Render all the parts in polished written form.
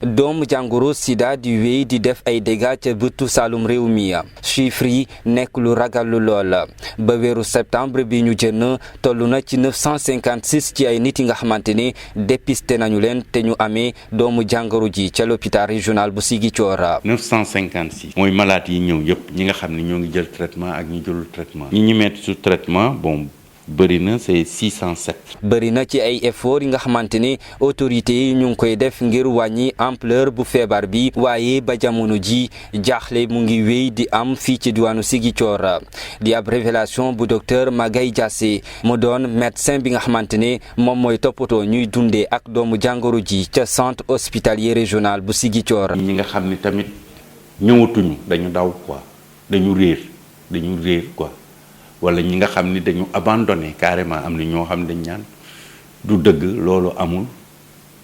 doomu jàngoro sida di wéy di def ay dégâts ca bëtu Saalum réew mi chiffre yi nekk lu ragal lu lool ba weeru septembre bi ñu jënn toll na ci 956 ci ay nit yi nga xamante ne dépisté nañu leen te ñu amee doomu jàngoro ji ca l'hôpital régional bu Ziguinchor. 956 mooy malade yi ñëw yëpp ñi nga xam ne ñoo ngi jël traitement ak ñi jëlul traitement ñi mettre sous traitement bon. bëri na c'est 607. bëri na ci ay efforts yi nga xamante ne autorités yi ñu ngi koy def ngir wàññi ampleur bu feebar bi waaye ba jamono ji jaaxle mu ngi wéy di am fii ci diwaanu Ziguinchor di ab révélation bu docteur Magaye Diassé mu doon médecin bi nga xamante ne moom mooy toppatoo ñuy dundee ak doomu jàngoro ji ca centre hospitalier régional bu Ziguinchor. ñi nga xam ne tamit ñëwatuñu dañu daw quoi dañu réer quoi. wala ñi nga xam ni dañu abandonné carrément am na ñoo xam ne dañ ñaan du dëgg loolu amul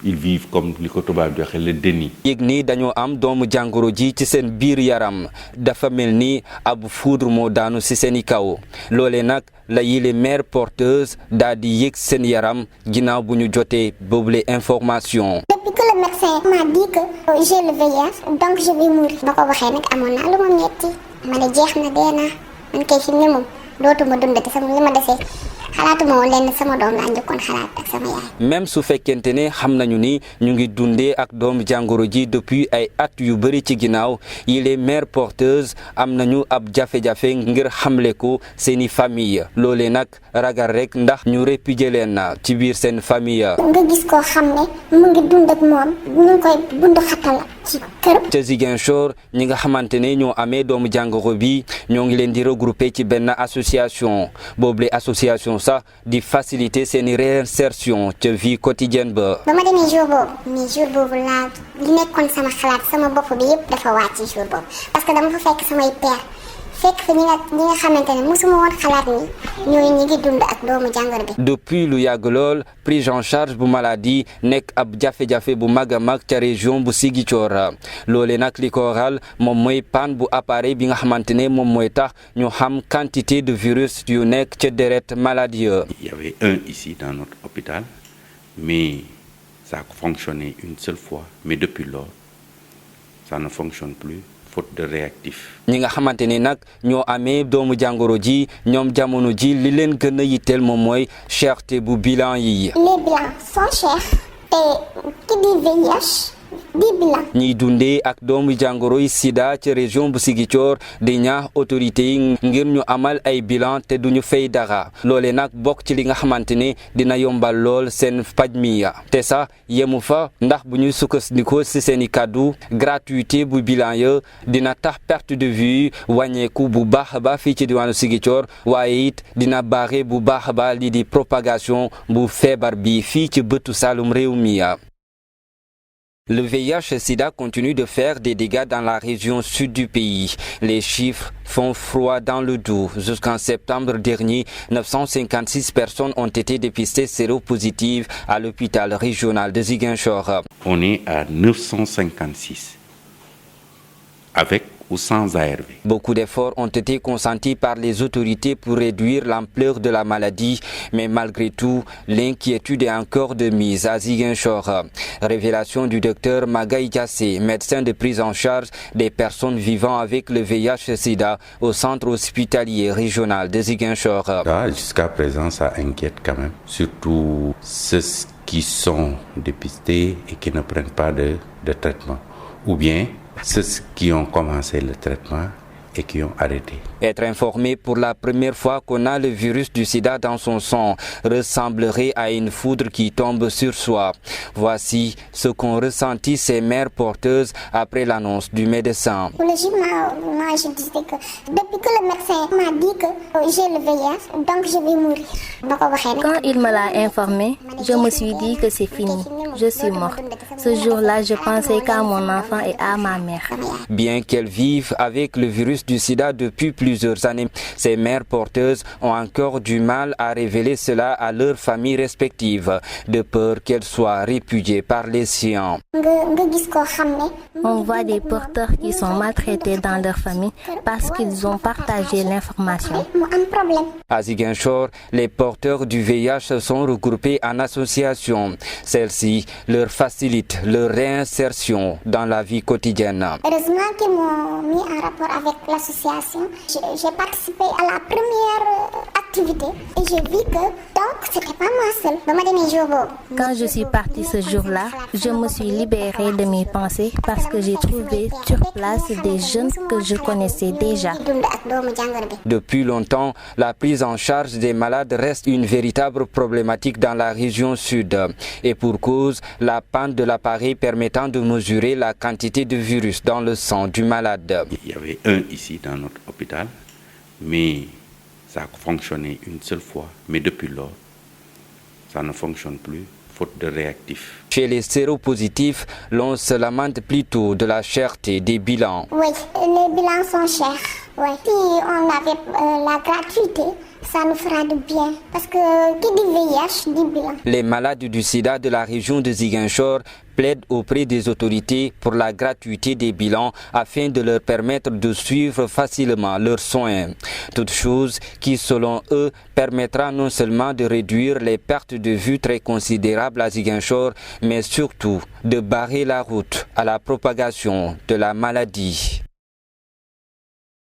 ils vivent comme li ko tubaab di waxee le déni. yëg ni dañoo am doomu jàngoro ji ci seen biir yaram dafa mel ni ab foudre moo daanu ci seeni kaw loolee nag la yile mère porteuse daal di yëg seen yaram ginnaaw bu ñu jotee boobule information. Depuis que le médecin m'a dit que j'ai le VIH donc je vais mourir. ba ko waxee nag amoon naa lu ma metti ma ne jeex na dee naa man kay fi mu ne moom. dootuma dundati sama li ma desee xalaatuma woon leen sama doom laa njëkkoon xalaat ak sama yaay. même su fekkente ne xam nañu ni ñu ngi dundee ak doomu jàngoro ji depuis ay at yu bëri ci ginnaaw yi les mères porteuses am nañu ab jafe-jafe ngir xamle ko seeni famille loolee nag ragal rek ndax ñu répudier leen ci biir seen famille. nga gis koo xam ne mu ngi dund ak moom ñu ngi koy bund xatal ci kër. ca Ziguinchor ñi nga xamante ne ñoo amee doomu jàngoro bi ñoo ngi leen di regrouper ci benn association boobule association sax di faciliter seeni réinsertion ca vie quotidienne ba. ba ma demee jour boobu laa li nekkoon sama xalaat sama bopp bi yëpp dafa wàcc jour boobu parce que dama fa fekk samay père fekk fa ñi nga xamante ne mosuma woon xalaat ni ñooy ñi ngi dund ak doomu jàngoro bi. depuis lu yàgg lool prise en charge bu maladie nekk ab jafe-jafe bu mag a mag ca région bu Ziguinchor loole nag li ko waral moom mooy panne bu appareil bi nga xamante ne moom mooy tax ñu xam quantité de virus yu nekk ca deret maladieux. Il y avait un ici dans notre hôpital mais ça a fonctionné une seule fois mais depuis lors ça ne fonctionne plus. faute de réactif. ñi nga xamante ni nag ñoo amee doomu jàngoro ji ñoom jamono ji li leen gën a yitteel moom mooy cherté bu bilan yi. les bilans sont chers te ki di VIH di bilan. ñiy dundee ak doomu jàngoro yi sida ci région bu Ziguinchor di ñaax autorité yi ngir ñu amal ay bilan te duñu fay dara loole nag bokk ci li nga xamante ne dina yombal lool seen paj mi te sax yemu fa ndax bu ñu sukkandikoo ci seeni kàddu gratuité bu bilan ya dina tax perte de vue wàññeeku bu baax a baax fii ci diwaanu Ziguinchor waaye it dina baaxe bu baax a baax lii di propagation bu feebar bi fii ci bëtu Saalum réew mi. Le VIH-Sida continue de faire des dégâts dans la région sud du pays. Les chiffres font froid dans le dos. Jusqu'en septembre dernier, 956 personnes ont été dépistées séropositives à l'hôpital régional de Ziguinchor. On est à 956 avec ou sans ARV. Beaucoup d'efforts ont été consentis par les autorités pour réduire l'ampleur de la maladie, mais malgré tout, l'inquiétude est encore de mise à Ziguinchor. Révélation du docteur Magaye Diassé, médecin de prise en charge des personnes vivant avec le VIH-Sida au centre hospitalier régional de Ziguinchor. Jusqu'à présent, ça inquiète quand même, surtout ceux qui sont dépistés et qui ne prennent pas de traitement, ou bien ceux qui ont commencé le traitement et qui ont arrêté. Être informé pour la première fois qu'on a le virus du sida dans son sang ressemblerait à une foudre qui tombe sur soi. Voici ce qu'ont ressenti ces mères porteuses après l'annonce du médecin. Logiquement, moi je disais que depuis que le médecin m'a dit que j'ai le VIH, donc je vais mourir. Quand il me l'a informé, je me suis dit que c'est fini, je suis morte. Ce jour-là, je pensais qu'à mon enfant et à ma mère. Bien qu'elle vive avec le virus virus du sida depuis plusieurs années. Ces mères porteuses ont encore du mal à révéler cela à leurs familles respectives, de peur qu'elles soient répudiées par les siens. On voit des porteurs qui sont maltraités dans leur famille parce qu'ils ont partagé l'information. À Ziguinchor, les porteurs du VIH sont regroupés en associations. Celles-ci leur facilitent leur réinsertion dans la vie quotidienne. Heureusement qu'ils m'ont mis en rapport avec l'association. J'ai participé à la première activité et j'ai vu que donc c'était pas moi seule. Quand je suis partie ce jour-là, je me suis libérée de mes pensées parce que j'ai trouvé sur place des jeunes que je connaissais déjà. Depuis longtemps, la prise en charge des malades reste une véritable problématique dans la région sud. Et pour cause, la panne de l'appareil permettant de mesurer la quantité de virus dans le sang du malade. Il y avait un ici dans notre hôpital, mais ça a fonctionné une seule fois. Mais depuis lors, ça ne fonctionne plus, faute de réactifs. Chez les séropositifs, l'on se lamente plutôt de la cherté des bilans. Oui, les bilans sont chers. Oui. Si on avait la gratuité, ça nous fera du bien. Parce que qui dit VIH dit bilan. Les malades du sida de la région de Ziguinchor plaident auprès des autorités pour la gratuité des bilans afin de leur permettre de suivre facilement leurs soins. Toute chose qui, selon eux, permettra non seulement de réduire les pertes de vue très considérables à Ziguinchor, mais surtout de barrer la route à la propagation de la maladie.